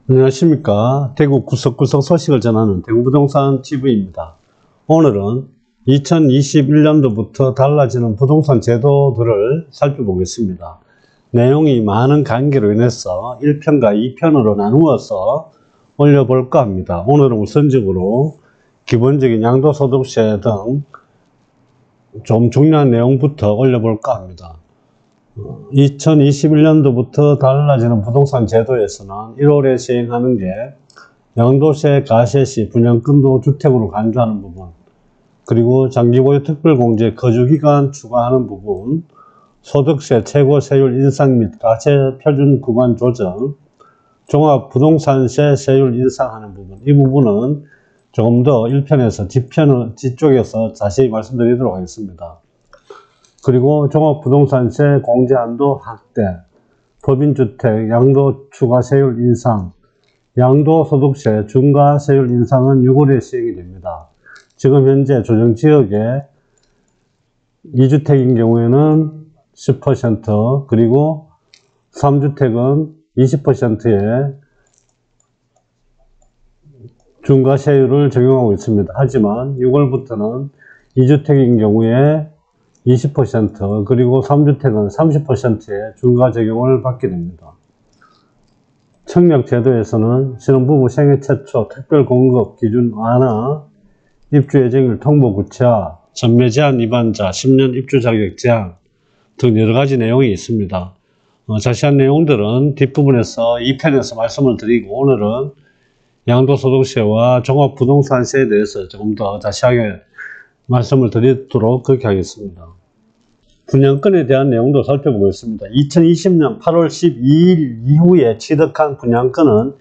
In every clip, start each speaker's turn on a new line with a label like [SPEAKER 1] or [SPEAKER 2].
[SPEAKER 1] 안녕하십니까. 대구 구석구석 소식을 전하는 대구부동산 TV입니다. 오늘은 2021년도부터 달라지는 부동산 제도들을 살펴보겠습니다. 내용이 많은 관계로 인해서 1편과 2편으로 나누어서 올려볼까 합니다. 오늘은 우선적으로 기본적인 양도소득세 등 좀 중요한 내용부터 올려볼까 합니다. 2021년도부터 달라지는 부동산 제도에서는 1월에 시행하는 게 양도세 과세시 분양권도 주택으로 간주하는 부분, 그리고 장기보유 특별공제 거주기간 추가하는 부분, 소득세 최고 세율 인상 및 과세 표준 구간 조정, 종합부동산세 세율 인상하는 부분, 이 부분은 조금 더 1편에서 뒤쪽에서 자세히 말씀드리도록 하겠습니다. 그리고 종합부동산세 공제한도 확대, 법인주택 양도추가세율 인상, 양도소득세 중과세율 인상은 6월에 시행이 됩니다. 지금 현재 조정지역에 2주택인 경우에는 10%, 그리고 3주택은 20%의 중과세율을 적용하고 있습니다. 하지만 6월부터는 2주택인 경우에 20%, 그리고 3주택은 30%의 중과 적용을 받게 됩니다. 청약제도에서는 신혼부부 생애 최초 특별공급 기준 완화, 입주예정일 통보 구체화, 전매 제한 위반자 10년 입주 자격 제한 등 여러가지 내용이 있습니다. 자세한 내용들은 뒷부분에서 2편에서 말씀을 드리고, 오늘은 양도소득세와 종합부동산세에 대해서 조금 더 자세하게 말씀을 드리도록 그렇게 하겠습니다. 분양권에 대한 내용도 살펴보겠습니다. 2020년 8월 12일 이후에 취득한 분양권은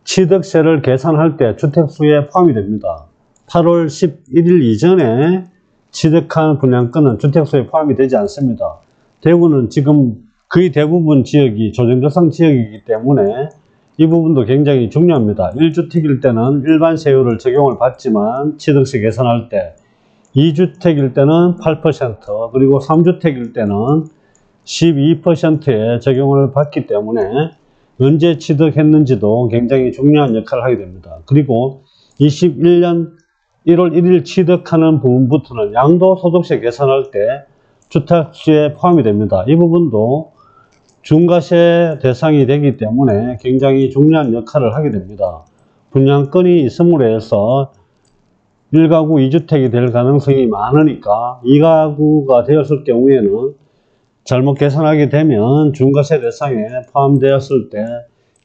[SPEAKER 1] 취득세를 계산할 때 주택수에 포함이 됩니다. 8월 11일 이전에 취득한 분양권은 주택수에 포함이 되지 않습니다. 대구는 지금 거의 대부분 지역이 조정대상 지역이기 때문에 이 부분도 굉장히 중요합니다. 1주택일 때는 일반 세율을 적용을 받지만 취득세 계산할 때, 2주택일 때는 8%, 그리고 3주택일 때는 12%의 적용을 받기 때문에 언제 취득했는지도 굉장히 중요한 역할을 하게 됩니다. 그리고 21년 1월 1일 취득하는 부분부터는 양도소득세 계산할 때 주택수에 포함이 됩니다. 이 부분도 중과세 대상이 되기 때문에 굉장히 중요한 역할을 하게 됩니다. 분양권이 있음으로 해서 1가구 2주택이 될 가능성이 많으니까 2가구가 되었을 경우에는 잘못 계산하게 되면 중과세 대상에 포함되었을 때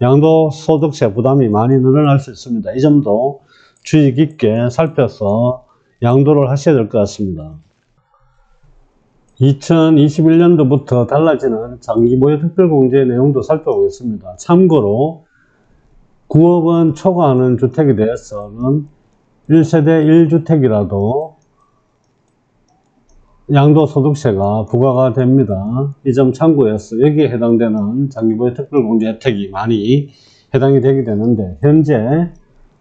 [SPEAKER 1] 양도소득세 부담이 많이 늘어날 수 있습니다. 이 점도 주의 깊게 살펴서 양도를 하셔야 될 것 같습니다. 2021년도부터 달라지는 장기보유 특별공제 내용도 살펴보겠습니다. 참고로 9억 원 초과하는 주택에 대해서는 1세대 1주택이라도 양도소득세가 부과가 됩니다. 이 점 참고해서 여기에 해당되는 장기보유 특별공제 혜택이 많이 해당이 되게 되는데, 현재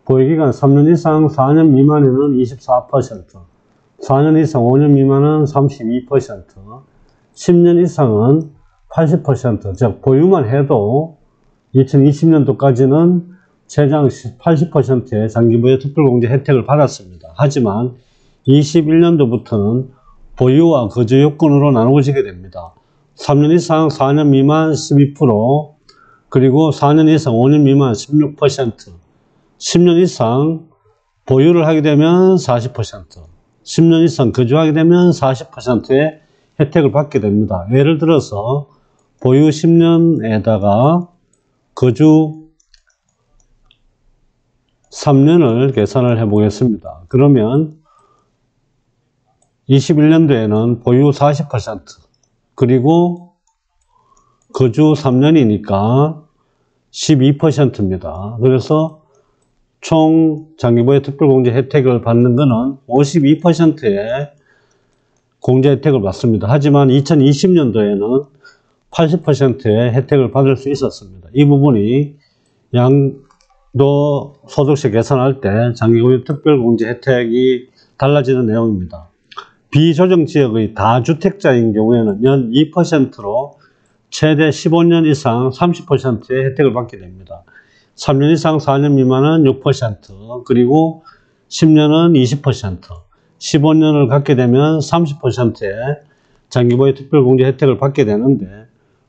[SPEAKER 1] 보유기간 3년 이상 4년 미만에는 24%, 4년 이상 5년 미만은 32%, 10년 이상은 80%, 즉 보유만 해도 2020년도까지는 최장 80%의 장기보유 특별공제 혜택을 받았습니다. 하지만 21년도부터는 보유와 거주 요건으로 나누어지게 됩니다. 3년 이상 4년 미만 12%, 그리고 4년 이상 5년 미만 16%, 10년 이상 보유를 하게 되면 40%, 10년 이상 거주하게 되면 40%의 혜택을 받게 됩니다. 예를 들어서 보유 10년에다가 거주 3년을 계산을 해 보겠습니다. 그러면 21년도에는 보유 40%, 그리고 거주 3년이니까 12%입니다. 그래서 총 장기보유 특별공제 혜택을 받는 것은 52%의 공제 혜택을 받습니다. 하지만 2020년도에는 80%의 혜택을 받을 수 있었습니다. 이 부분이 양도소득세 계산할 때 장기보유 특별공제 혜택이 달라지는 내용입니다. 비조정지역의 다주택자인 경우에는 연 2%로 최대 15년 이상 30%의 혜택을 받게 됩니다. 3년 이상 4년 미만은 6%, 그리고 10년은 20%, 15년을 갖게 되면 30%의 장기보유 특별공제 혜택을 받게 되는데,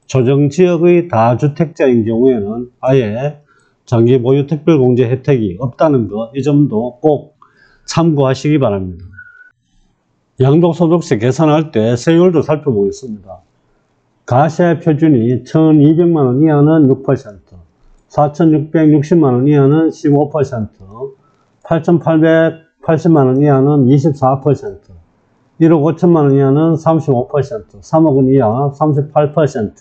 [SPEAKER 1] 조정지역의 다주택자인 경우에는 아예 장기보유 특별공제 혜택이 없다는 것, 이 점도 꼭 참고하시기 바랍니다. 양도소득세 계산할 때 세율도 살펴보겠습니다. 가세 표준이 1,200만원 이하는 6%, 4,660만원 이하는 15%, 8,880만원 이하는 24%, 1억 5천만원 이하는 35%, 3억원 이하 38%,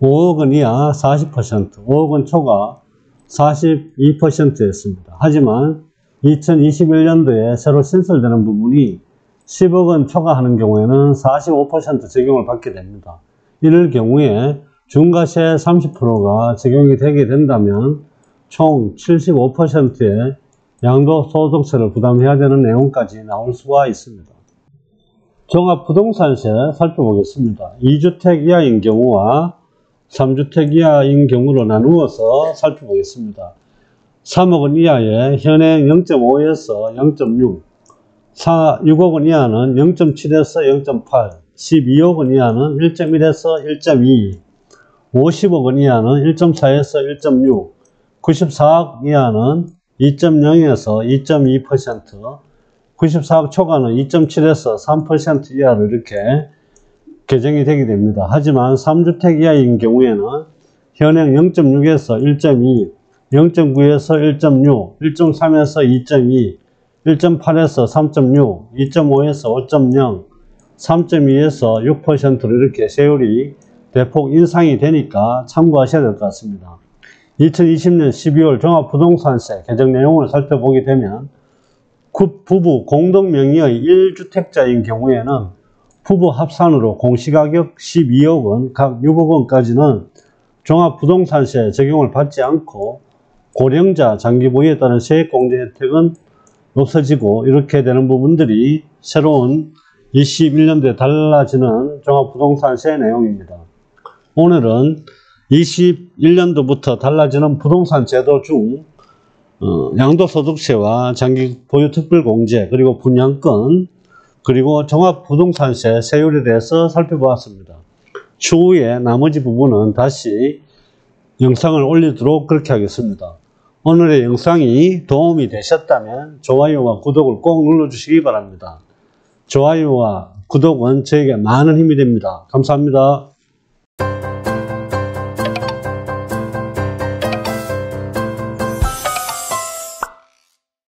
[SPEAKER 1] 5억원 이하 40%, 5억원 초과 42%였습니다. 하지만 2021년도에 새로 신설되는 부분이 10억원 초과하는 경우에는 45% 적용을 받게 됩니다. 이럴 경우에 중과세 30%가 적용이 되게 된다면 총 75%의 양도소득세를 부담해야 되는 내용까지 나올 수가 있습니다. 종합부동산세 살펴보겠습니다. 2주택 이하인 경우와 3주택 이하인 경우로 나누어서 살펴보겠습니다. 3억원 이하에 현행 0.5에서 0.6, 6억원 이하는 0.7에서 0.8, 12억원 이하는 1.1에서 1.2, 50억원 이하는 1.4에서 1.6, 94억 이하는 2.0에서 2.2%, 94억 초과는 2.7에서 3% 이하로 이렇게 개정이 되게 됩니다. 하지만 3주택 이하인 경우에는 현행 0.6에서 1.2, 0.9에서 1.6, 1.3에서 2.2, 1.8에서 3.6, 2.5에서 5.0, 3.2에서 6%로 이렇게 세율이 대폭 인상이 되니까 참고하셔야 될 것 같습니다. 2020년 12월 종합부동산세 개정 내용을 살펴보게 되면 부부 공동명의의 1주택자인 경우에는 부부 합산으로 공시가격 12억원, 각 6억원까지는 종합부동산세 적용을 받지 않고 고령자 장기보유에 따른 세액공제 혜택은 없어지고 이렇게 되는 부분들이 새로운 21년도에 달라지는 종합부동산세 내용입니다. 오늘은 21년도부터 달라지는 부동산 제도 중 양도소득세와 장기보유특별공제, 그리고 분양권, 그리고 종합부동산세 세율에 대해서 살펴보았습니다. 추후에 나머지 부분은 다시 영상을 올리도록 그렇게 하겠습니다. 오늘의 영상이 도움이 되셨다면 좋아요와 구독을 꼭 눌러주시기 바랍니다. 좋아요와 구독은 저에게 많은 힘이 됩니다. 감사합니다.